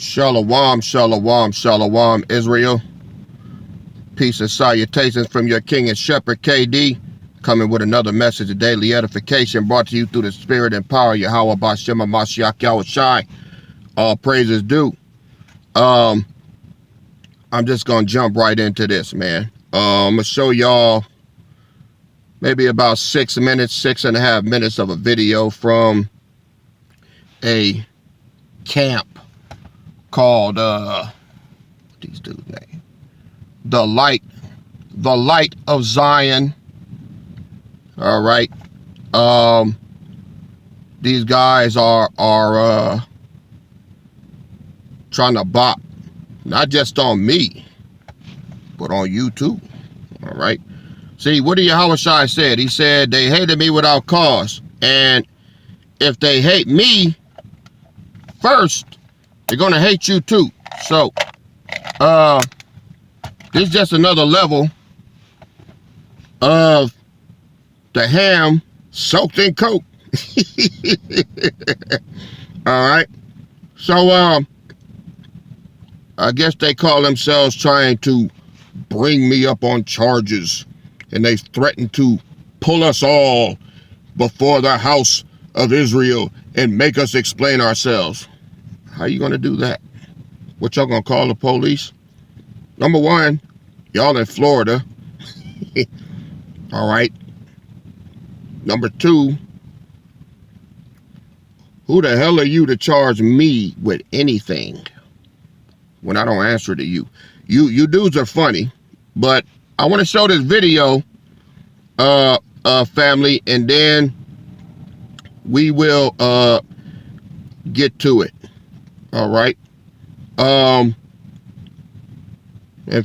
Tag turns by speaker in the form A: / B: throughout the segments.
A: Shalom, shalom, shalom, Israel. Peace and salutations from your King and Shepherd, KD, coming with another message of daily edification brought to you through the Spirit and power of Yahweh B'Shem HaMashiach Yahushai. All praises due. I'm just going to jump right into this, man. I'm going to show y'all maybe about 6.5 minutes of a video from a camp called what these dudes name? The Light of Zion. All right. These guys are trying to bop not just on me, but on you too. All right. See, what did Yahushua said? He said they hated me without cause, and if they hate me first, they're gonna hate you too. So, this is just another level of the ham soaked in coke. All right. So, I guess they call themselves trying to bring me up on charges, and they threaten to pull us all before the house of Israel and make us explain ourselves. How you gonna do that? What, y'all gonna call the police? Number one, y'all in Florida. All right. Number two, who the hell are you to charge me with anything when I don't answer to you? You dudes are funny, but I want to show this video, family, and then we will get to it. All right. And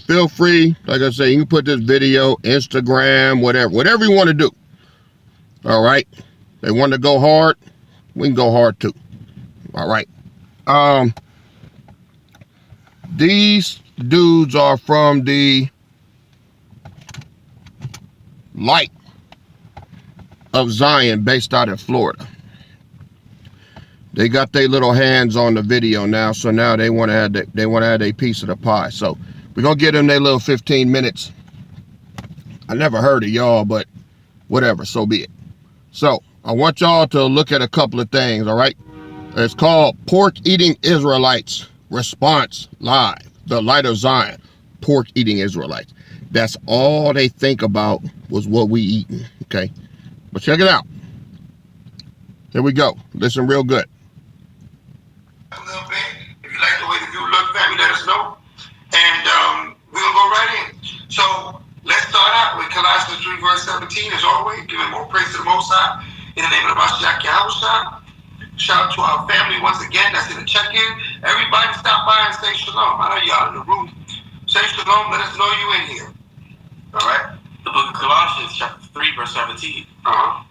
A: feel free, like I say, you can put this video, Instagram, whatever you want to do. All right. They want to go hard, we can go hard too. All right. These dudes are from the Light of Zion, based out in Florida. They got their little hands on the video now, so now they want to add a piece of the pie. So we're gonna give them their little 15 minutes. I never heard of y'all, but whatever, so be it. So I want y'all to look at a couple of things. All right, it's called Pork Eating Israelites Response Live. The Light of Zion, pork eating Israelites. That's all they think about was what we eating. Okay, but check it out. Here we go. Listen real good.
B: A little bit. If you like the way the view look, family, let us know. And we'll go right in. So let's start out with Colossians 3 verse 17, as always, giving more praise to the Most High. In the name of the Mashiach Yahushua. Shout out to our family once again. That's in the check-in. Everybody stop by and say shalom. I know y'all in the room. Say shalom. Let us know you in here. All right.
C: The book of Colossians, chapter 3, verse 17.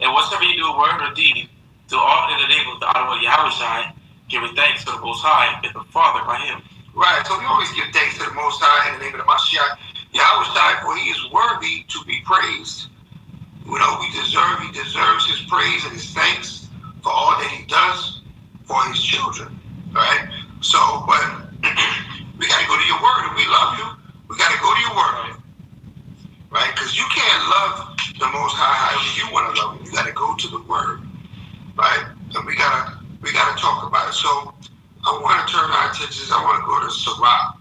C: And whatsoever you do, word or deed, do all in the name of the Honorable Yahushua, giving thanks to the Most High and the Father by Him.
B: Right. So we always give thanks to the Most High in the name of the Mashiach Yahushua, for He is worthy to be praised. You know, He deserves His praise and His thanks for all that He does for His children. Right. So, but we got to go to your word. If we love you, we got to go to your word. Right? Because you can't love the Most High however you want to love Him. You got to go to the word. Right? And we gotta talk about it. So I want to turn our attentions. I want to go to Sirach.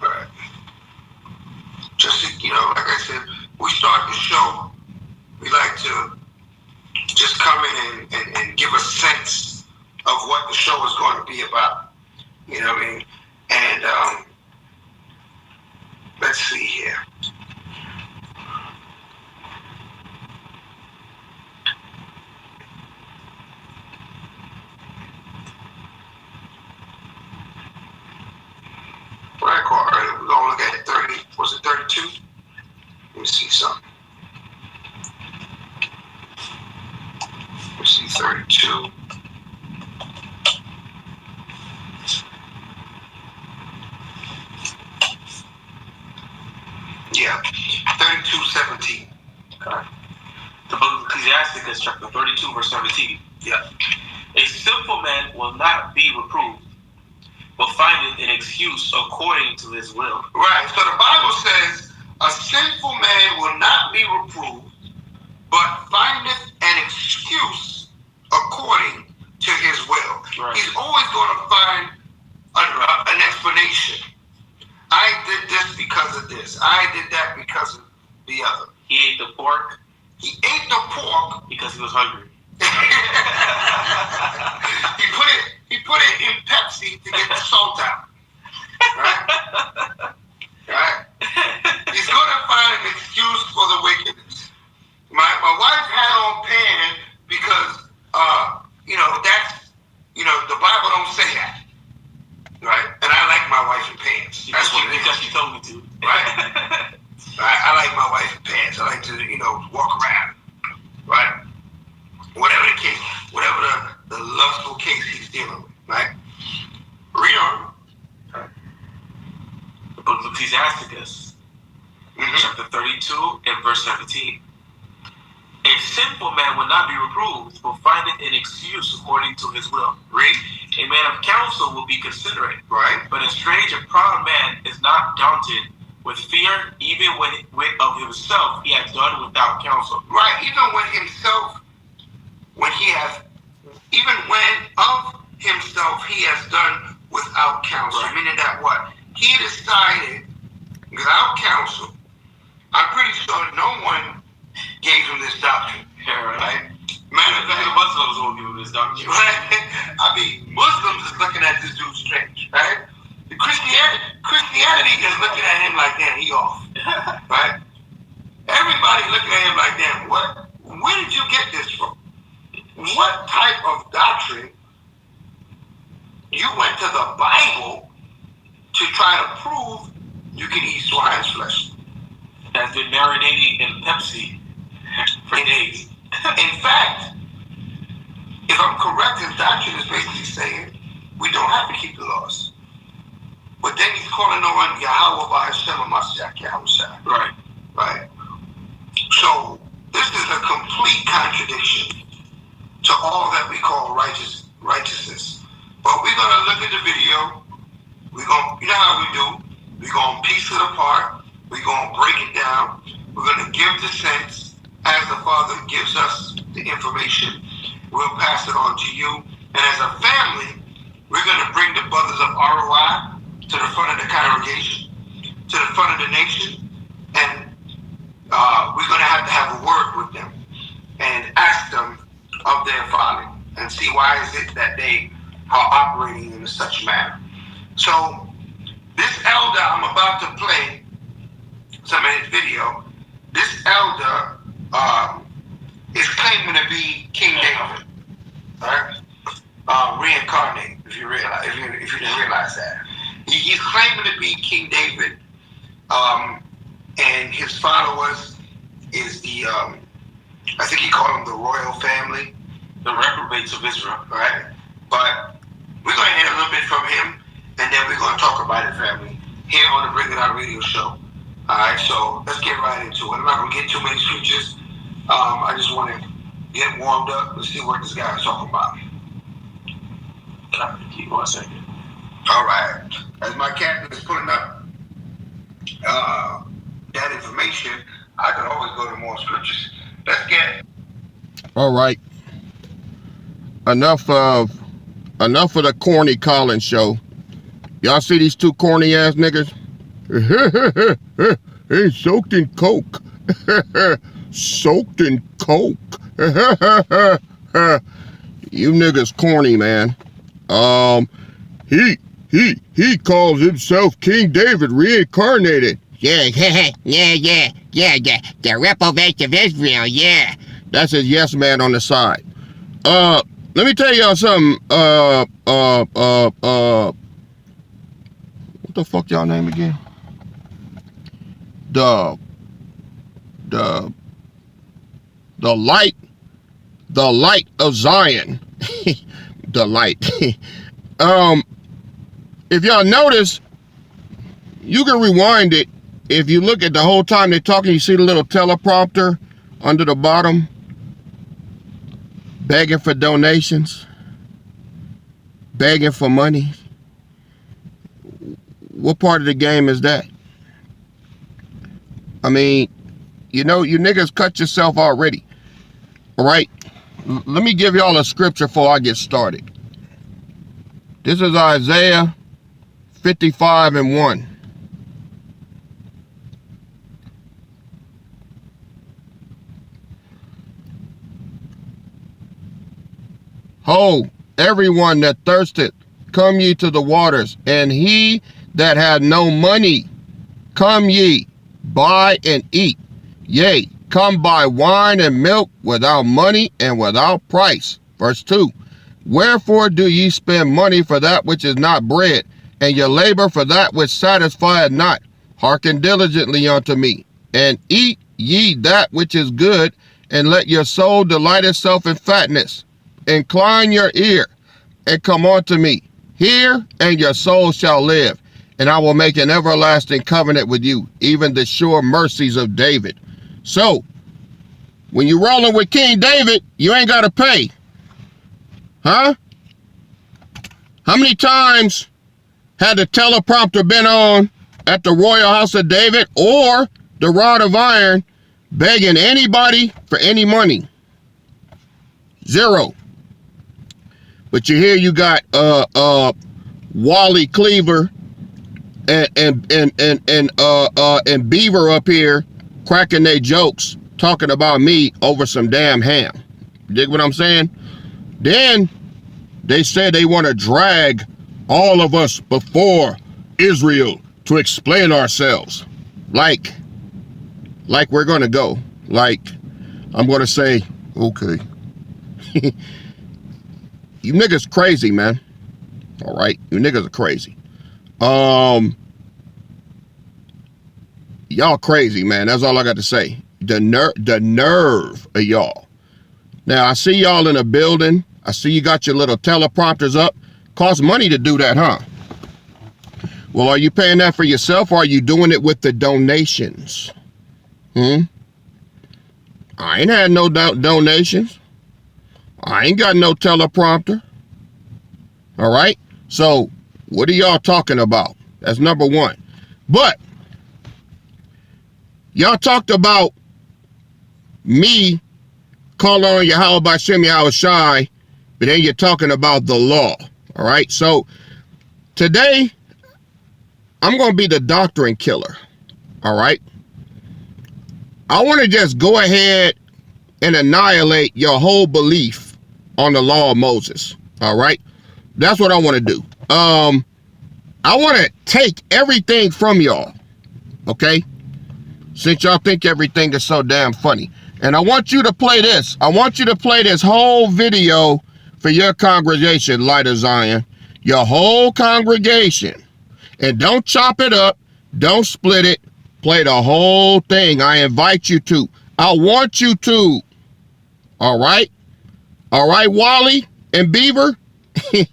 B: All right. Just, like I said, we start the show. We like to just come in and give a sense of what the show is going to be about. You know what I mean? And let's see here. What I call earlier, we're going to look at 30, was it 32? Let me see something. Let's see, 32. Yeah, 32:17.
C: Okay. The book of Ecclesiasticus, chapter 32, verse 17.
B: Yeah.
C: A simple man will not be reproved, but findeth an excuse according to his will.
B: Right. So the Bible says, a sinful man will not be reproved, but findeth an excuse according to his will.
C: Right.
B: He's always going to find an explanation. I did this because of this. I did that because of the other.
C: He ate the pork.
B: He ate the pork
C: because he was hungry.
B: he put it in Pepsi to get the salt out. Right? Right? He's going to find an excuse for the wickedness. My wife had on pants because that's the Bible don't say that. Right? And I like my wife in pants. That's what it is.
C: Because she told me to.
B: Right? I like my wife in pants. I like to, walk around. Right? Whatever the case, whatever the lustful case he's dealing with. Right? Read on.
C: Right. The book of Ecclesiasticus, chapter 32 and verse 17. A sinful man will not be reproved, but findeth an excuse according to his will.
B: Read.
C: A man of counsel will be considerate.
B: Right.
C: But a strange and proud man is not daunted with fear, even when of himself he has done without counsel.
B: Right. Even of himself he has done without counsel.
C: Right.
B: Meaning that what? He decided without counsel. I'm pretty sure no one gave him this doctrine.
C: Yeah, right.
B: Matter of fact,
C: the Muslims will give him this doctrine.
B: Right? I mean, Muslims is looking at this dude strange, right? The Christianity is looking at him like, damn, he off. Right? Everybody looking at him like, damn, where did you get this from? What type of doctrine you went to the Bible to try to prove you can eat swine's flesh?
C: Has been marinating in Pepsi for days.
B: In fact, if I'm correct, his doctrine is basically saying we don't have to keep the laws. But then he's calling on Yahweh by Hashem Mashiach Yahushua.
C: Right.
B: Right. So this is a complete contradiction to all that we call righteousness. But we're gonna look at the video. We're gonna, you know how we do. We're gonna piece it apart. We're gonna break it down. We're gonna give the sense as the Father gives us the information. We'll pass it on to you. And as a family, we're gonna bring the brothers of ROI to the front of the congregation, to the front of the nation, and we're gonna have a word with them and ask them of their folly and see why is it that they are operating in such manner. So this elder I'm about to play some of his video. This elder is claiming to be King David, right? Reincarnated, if you didn't realize that. He's claiming to be King David, and his followers is the I think he called them the royal family,
C: the reprobates of Israel,
B: right? But we're going to hear a little bit from him, and then we're going to talk about it, family, here on the Bring It Out radio show. All right, so let's get right into it. I'm not going to get too many scriptures. I just want to get warmed up. Let's see what this guy is talking about.
C: Keep 1 second.
B: All right. As my captain is putting up that information, I can always go to more scriptures. Let's get.
A: All right. Enough of the corny Collins show. Y'all see these two corny ass niggas? Hey, soaked in coke. Soaked in coke. You niggas corny, man. He calls himself King David reincarnated. Yeah. The reprobates of Israel, yeah. That's his yes man on the side. Let me tell y'all something. What the fuck y'all name again? The light of Zion. The light. If y'all notice, you can rewind it. If you look at the whole time they're talking, you see the little teleprompter under the bottom, begging for donations. begging for money. What part of the game is that? I mean, you know, you niggas cut yourself already. All right? Let me give y'all a scripture before I get started. This is Isaiah 55:1. Ho, everyone that thirsteth, come ye to the waters, and he that had no money, come ye, buy and eat. Yea, come buy wine and milk without money and without price. Verse 2. Wherefore do ye spend money for that which is not bread, and your labor for that which satisfieth not? Hearken diligently unto me, and eat ye that which is good, and let your soul delight itself in fatness. Incline your ear, and come unto me. Hear, and your soul shall live, and I will make an everlasting covenant with you, even the sure mercies of David. So, when you're rolling with King David, you ain't got to pay. Huh? How many times had the teleprompter been on at the Royal House of David or the Rod of Iron begging anybody for any money? Zero. But you hear you got Wally Cleaver and Beaver up here cracking their jokes, talking about me over some damn ham. Dig what I'm saying? Then they said they want to drag all of us before Israel to explain ourselves. Like we're gonna go. Like I'm gonna say, okay. You niggas crazy, man. All right, you niggas are crazy. Y'all crazy, man. That's all I got to say. The nerve of y'all. Now, I see y'all in a building. I see you got your little teleprompters up. Costs money to do that, huh? Well, are you paying that for yourself, or are you doing it with the donations? I ain't had no donations. I ain't got no teleprompter. All right? So, what are y'all talking about? That's number one. But, y'all talked about me calling on Yahweh B'Shem Yahweh Shai, but then you're talking about the law. All right? So, today, I'm going to be the doctrine killer. All right? I want to just go ahead and annihilate your whole belief on the law of Moses. All right? That's what I want to do. I want to take everything from y'all. Okay? Since y'all think everything is so damn funny. And I want you to play this. I want you to play this whole video for your congregation, Light of Zion. Your whole congregation. And don't chop it up. Don't split it. Play the whole thing. I invite you to. I want you to. All right? All right, Wally and Beaver? He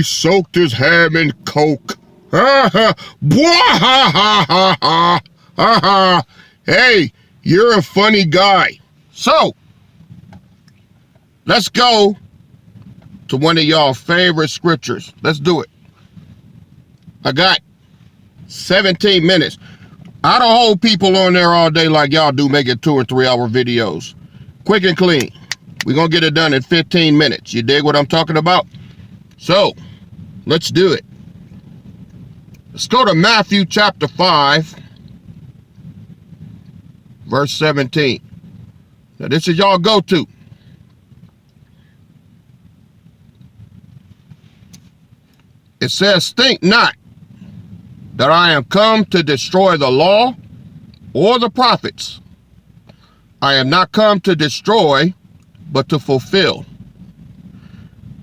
A: soaked his ham in Coke. Hey, you're a funny guy. So, let's go to one of y'all favorite scriptures. Let's do it. I got 17 minutes. I don't hold people on there all day like y'all do, making 2 or 3 hour videos. Quick and clean. We're going to get it done in 15 minutes. You dig what I'm talking about? So, let's do it. Let's go to Matthew chapter 5, verse 17. Now, this is y'all go-to. It says, think not that I am come to destroy the law or the prophets. I am not come to destroy, but to fulfill.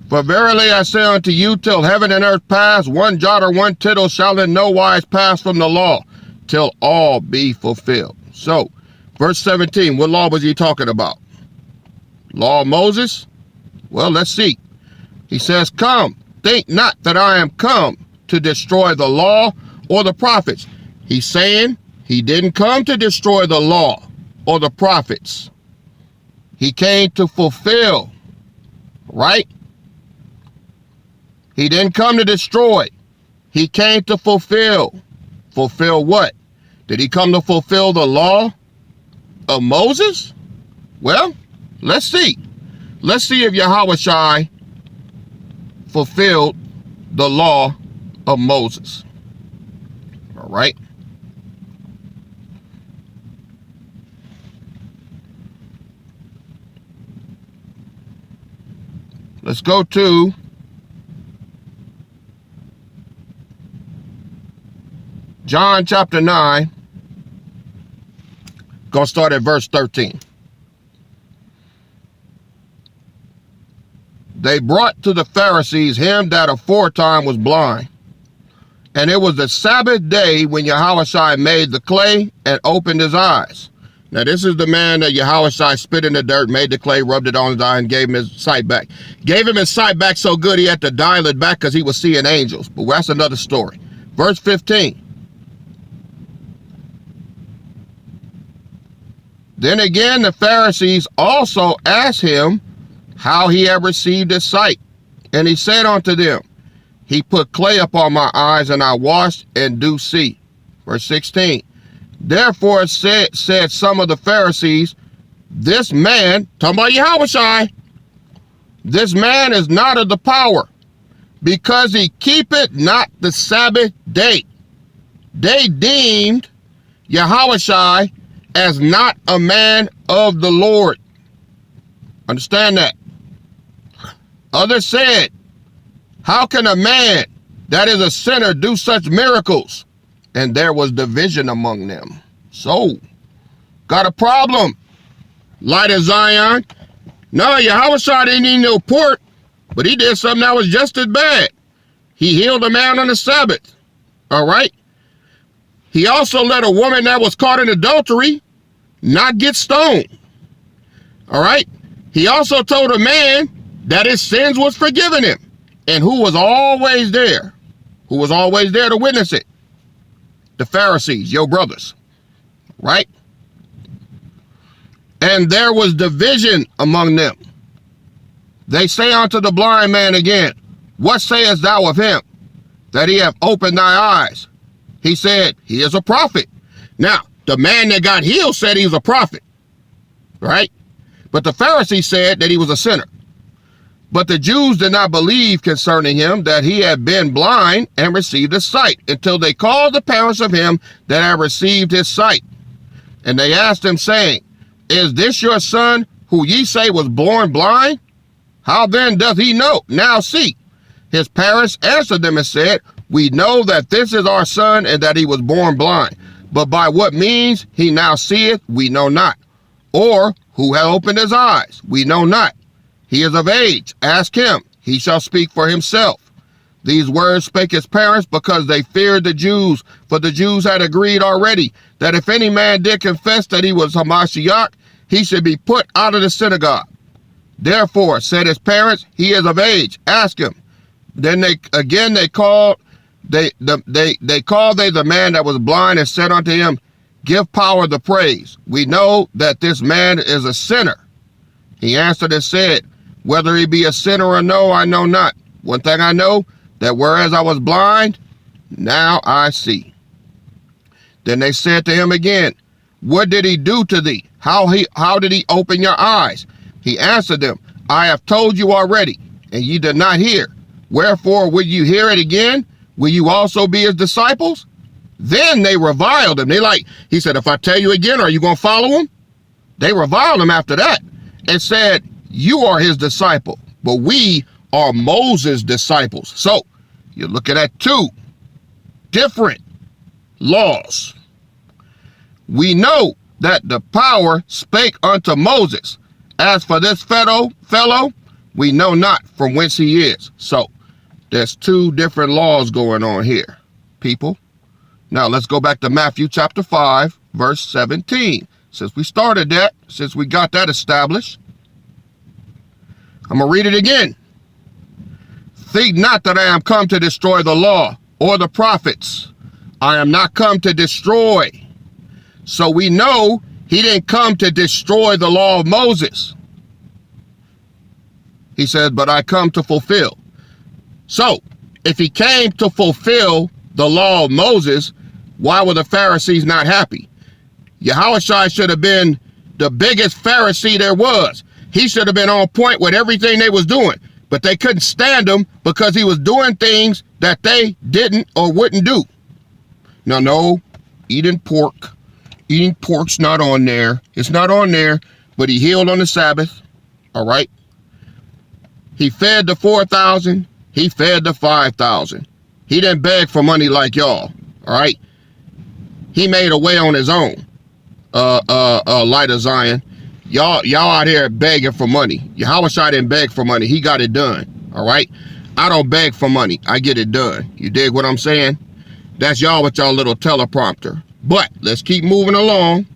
A: For verily I say unto you, till heaven and earth pass, one jot or one tittle shall in no wise pass from the law, till all be fulfilled. So, verse 17, what law was he talking about? Law of Moses? Well, let's see. He says, come, think not that I am come to destroy the law or the prophets. He's saying he didn't come to destroy the law or the prophets. He came to fulfill. right? He didn't come to destroy. He came to fulfill. Fulfill what? Did he come to fulfill the law of Moses? Well, let's see. Let's see if Yahushua fulfilled the law of Moses. All right. Let's go to John chapter 9. Gonna start at verse 13. They brought to the Pharisees him that aforetime was blind. And it was the Sabbath day when Yahushua made the clay and opened his eyes. Now this is the man that Yahushua spit in the dirt, made the clay, rubbed it on his eye, and gave him his sight back. Gave him his sight back so good he had to dial it back because he was seeing angels. But that's another story. Verse 15. Then again the Pharisees also asked him how he had received his sight. And he said unto them, he put clay upon my eyes, and I washed and do see. Verse 16. Therefore said some of the Pharisees, this man, talking about Yahushua, this man is not of the power, because he keepeth not the Sabbath day. They deemed Yahushua as not a man of the Lord. Understand that. Others said, how can a man that is a sinner do such miracles? And there was division among them. So, got a problem. Light of Zion. No, Yahushua didn't need no pork, but he did something that was just as bad. He healed a man on the Sabbath. All right. He also let a woman that was caught in adultery not get stoned. All right. He also told a man that his sins was forgiven him. And who was always there? Who was always there to witness it? The Pharisees, your brothers. Right? And there was division among them. They say unto the blind man again, what sayest thou of him, that he hath opened thy eyes? He said, he is a prophet. Now, the man that got healed said he was a prophet. Right? But the Pharisees said that he was a sinner. But the Jews did not believe concerning him that he had been blind and received his sight, until they called the parents of him that had received his sight. And they asked him, saying, is this your son, who ye say was born blind? How then doth he now see? His parents answered them and said, we know that this is our son, and that he was born blind. But by what means he now seeth, we know not. Or who hath opened his eyes, we know not. He is of age, ask him, he shall speak for himself. These words spake his parents, because they feared the Jews, for the Jews had agreed already that if any man did confess that he was Hamashiach, he should be put out of the synagogue. Therefore said his parents, he is of age, ask him. Then they called the man that was blind, and said unto him, give power the praise. We know that this man is a sinner. He answered and said, whether he be a sinner or no, I know not. One thing I know, that whereas I was blind, now I see. Then they said to him again, what did he do to thee? How did he open your eyes? He answered them, I have told you already, and ye did not hear. Wherefore will you hear it again? Will you also be his disciples? Then they reviled him. He said, if I tell you again, are you going to follow him? They reviled him after that and said, you are his disciple, but we are Moses' disciples. So you're looking at two different laws. We know that the power spake unto Moses. As for this fellow, we know not from whence he is. So there's two different laws going on here, people. Now let's go back to Matthew chapter 5, verse 17. Since we started that, since we got that established, I'm going to read it again. Think not that I am come to destroy the law or the prophets. I am not come to destroy. So we know he didn't come to destroy the law of Moses. He says, but I come to fulfill. So, if he came to fulfill the law of Moses, why were the Pharisees not happy? Yahushua should have been the biggest Pharisee there was. He should have been on point with everything they was doing, but they couldn't stand him because he was doing things that they didn't or wouldn't do. No, eating pork's not on there. It's not on there, but he healed on the Sabbath, all right? He fed the 4,000. He fed the 5,000. He didn't beg for money like y'all, all right? He made a way on his own, Light of Zion. Y'all out here begging for money. Yahushua didn't beg for money. He got it done, all right? I don't beg for money. I get it done. You dig what I'm saying? That's y'all with y'all little teleprompter. But let's keep moving along.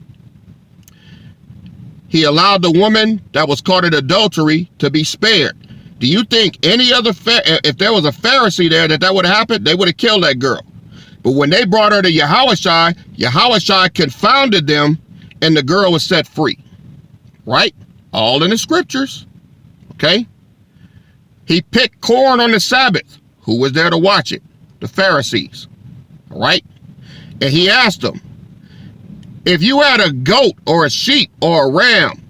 A: He allowed the woman that was caught in adultery to be spared. Do you think any other, if there was a Pharisee there that would have happened, they would have killed that girl. But when they brought her to Yahushua confounded them and the girl was set free. Right? All in the scriptures. Okay? He picked corn on the Sabbath. Who was there to watch it? The Pharisees. All right? And he asked them, if you had a goat or a sheep or a ram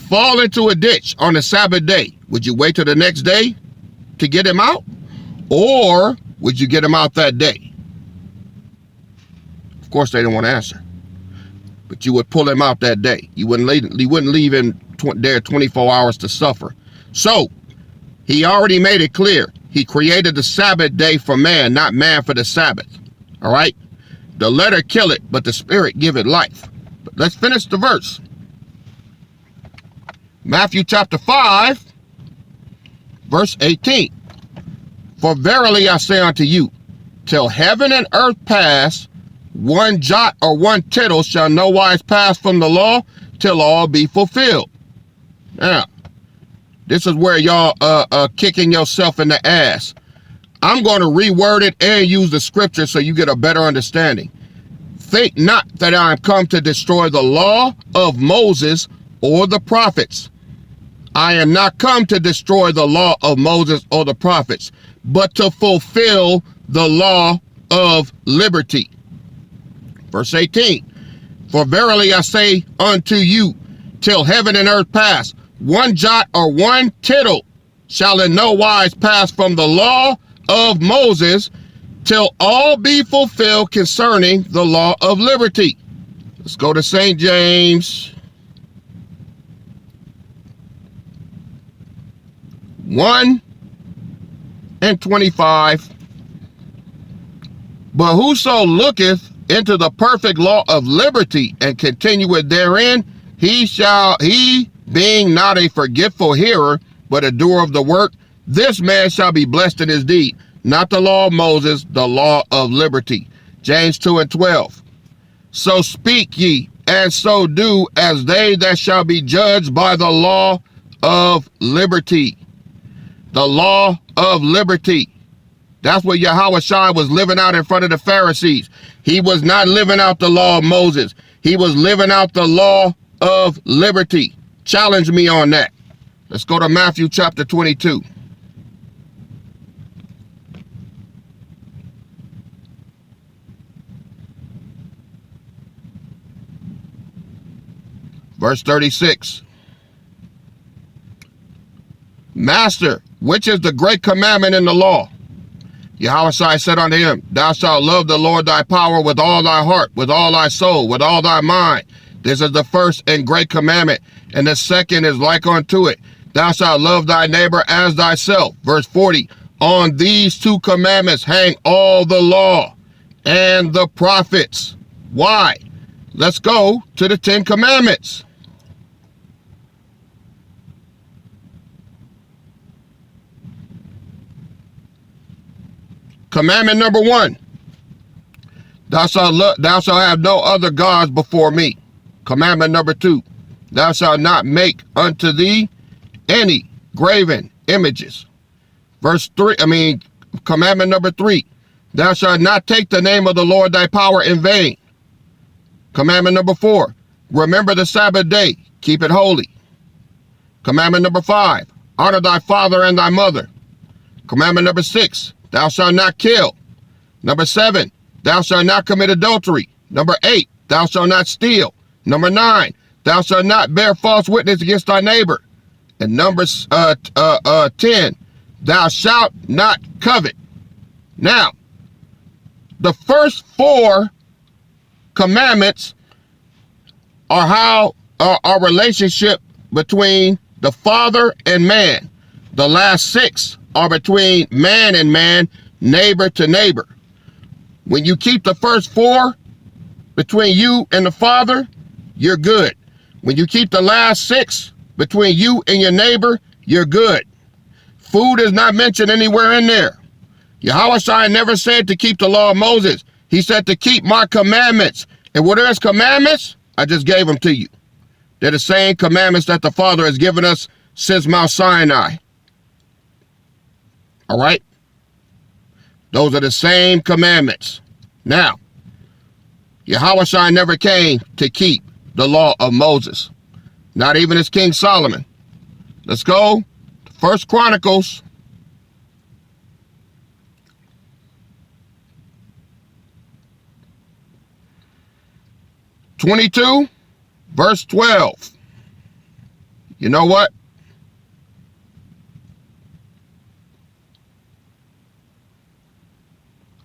A: fall into a ditch on the Sabbath day, would you wait till the next day to get him out? Or would you get him out that day? Of course, they didn't want to answer. But you would pull him out that day. You wouldn't leave him there 24 hours to suffer. So, he already made it clear. He created the Sabbath day for man, not man for the Sabbath. All right? The letter kill it, but the spirit give it life. But let's finish the verse. Matthew chapter 5, verse 18. For verily I say unto you, till heaven and earth pass, one jot or one tittle shall no wise pass from the law till all be fulfilled. Now, this is where y'all kicking yourself in the ass. I'm going to reword it and use the scripture so you get a better understanding. Think not that I am come to destroy the law of Moses or the prophets. I am not come to destroy the law of Moses or the prophets, but to fulfill the law of liberty. Verse 18, for verily I say unto you, till heaven and earth pass, one jot or one tittle shall in no wise pass from the law of Moses, till all be fulfilled concerning the law of liberty. Let's go to St. James 1:25. But whoso looketh into the perfect law of liberty and continueth therein, he being not a forgetful hearer, but a doer of the work, this man shall be blessed in his deed. Not the law of Moses, the law of liberty. James 2:12. So speak ye, and so do, as they that shall be judged by the law of liberty. The law of liberty. That's what Yahushua was living out in front of the Pharisees. He was not living out the law of Moses. He was living out the law of liberty. Challenge me on that. Let's go to Matthew chapter 22. Verse 36. Master, which is the great commandment in the law? Yahushua said unto him, thou shalt love the Lord thy power with all thy heart, with all thy soul, with all thy mind. This is the first and great commandment, and the second is like unto it. Thou shalt love thy neighbor as thyself. Verse 40, on these two commandments hang all the law and the prophets. Why? Let's go to the 10 Commandments. Commandment number 1, thou shalt have no other gods before me. Commandment number 2, thou shalt not make unto thee any graven images. Commandment number 3, thou shalt not take the name of the Lord thy power in vain. Commandment number 4, remember the Sabbath day, keep it holy. Commandment number 5, Honor thy father and thy mother. Commandment number 6, thou shalt not kill. Number 7, thou shalt not commit adultery. Number 8, thou shalt not steal. Number 9, thou shalt not bear false witness against thy neighbor. And number 10, thou shalt not covet. Now, the first 4 commandments are how our relationship between the Father and man. The last 6 are between man and man, neighbor to neighbor. When you keep the first 4 between you and the Father, you're good. When you keep the last 6 between you and your neighbor, you're good. Food is not mentioned anywhere in there. Yahushua never said to keep the law of Moses. He said to keep my commandments. And what are his commandments? I just gave them to you. They're the same commandments that the Father has given us since Mount Sinai. All right? Those are the same commandments. Now, Yahushua never came to keep the law of Moses. Not even as King Solomon. Let's go to 1 Chronicles. (22) verse 12. You know what?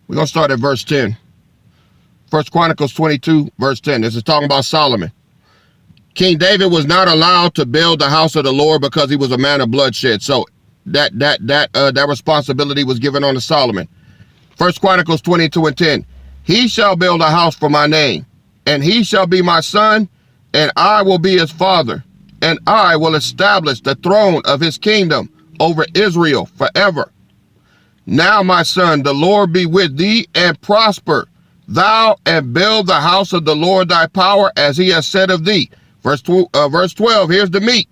A: We're going to start at verse 10. 1 Chronicles 22 verse 10. This is talking about Solomon. King David was not allowed to build the house of the Lord because he was a man of bloodshed. So that responsibility was given on to Solomon. 1 Chronicles 22 and 10. He shall build a house for my name, and he shall be my son, and I will be his father, and I will establish the throne of his kingdom over Israel forever. Now, my son, the Lord be with thee, and prosper thou, and build the house of the Lord thy power, as he has said of thee. Verse 12, here's the meat.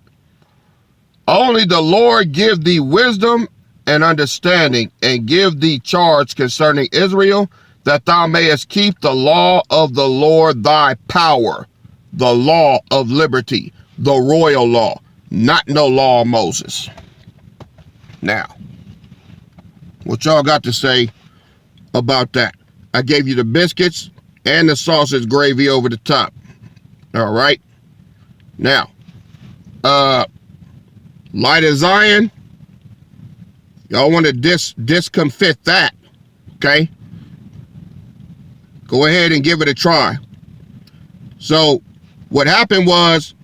A: Only the Lord give thee wisdom and understanding, and give thee charge concerning Israel, that thou mayest keep the law of the Lord thy power, the law of liberty, the royal law, not no law of Moses. Now, what y'all got to say about that? I gave you the biscuits and the sausage gravy over the top. All right. Now, Light of Zion, y'all want to discomfit that, okay? Go ahead and give it a try. So, what happened was,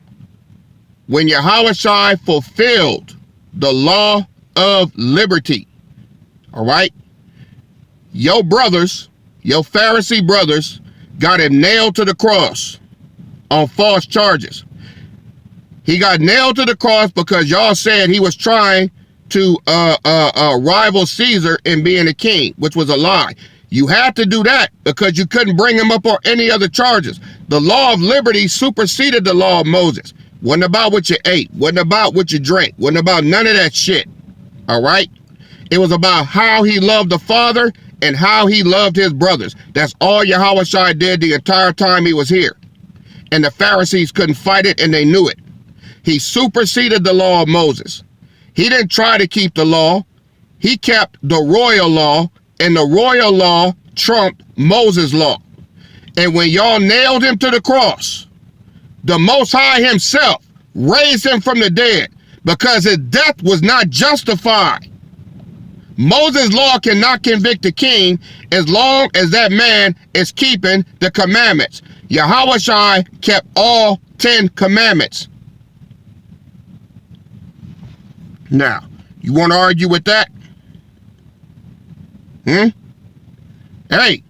A: when Yahushua fulfilled the law of liberty, all right, your brothers, your Pharisee brothers, got him nailed to the cross on false charges. He got nailed to the cross because y'all said he was trying to rival Caesar in being a king, which was a lie. You had to do that because you couldn't bring him up on any other charges. The law of liberty superseded the law of Moses. Wasn't about what you ate. Wasn't about what you drank. Wasn't about none of that shit. All right? It was about how he loved the Father and how he loved his brothers. That's all Yahushua did the entire time he was here. And the Pharisees couldn't fight it, and they knew it. He superseded the law of Moses. He didn't try to keep the law. He kept the royal law, and the royal law trumped Moses' law. And when y'all nailed him to the cross, the Most High himself raised him from the dead because his death was not justified. Moses' law cannot convict a king as long as that man is keeping the commandments. Yahushua kept all 10 commandments. Now, you want to argue with that? Hey,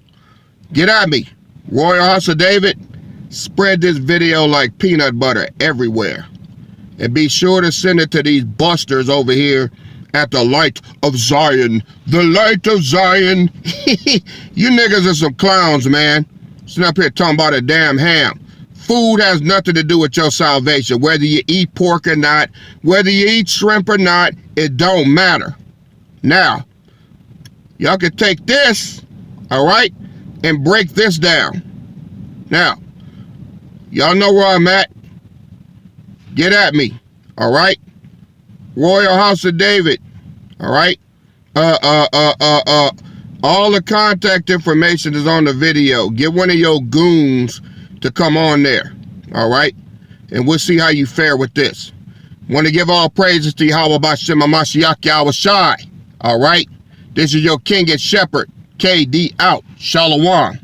A: get at me. Royal House of David, spread this video like peanut butter everywhere. And be sure to send it to these busters over here at the Light of Zion. The Light of Zion. You niggas are some clowns, man. Sitting up here talking about a damn ham. Food has nothing to do with your salvation. Whether you eat pork or not, whether you eat shrimp or not, it don't matter. Now, y'all can take this, all right, and break this down. Now, y'all know where I'm at. Get at me, all right? Royal House of David. All right. All the contact information is on the video. Get one of your goons to come on there. All right. And we'll see how you fare with this. Want to give all praises to Yahweh B'Shem HaMashiach Yahweh Shai. All right. This is your king and shepherd. KD out. Shalom.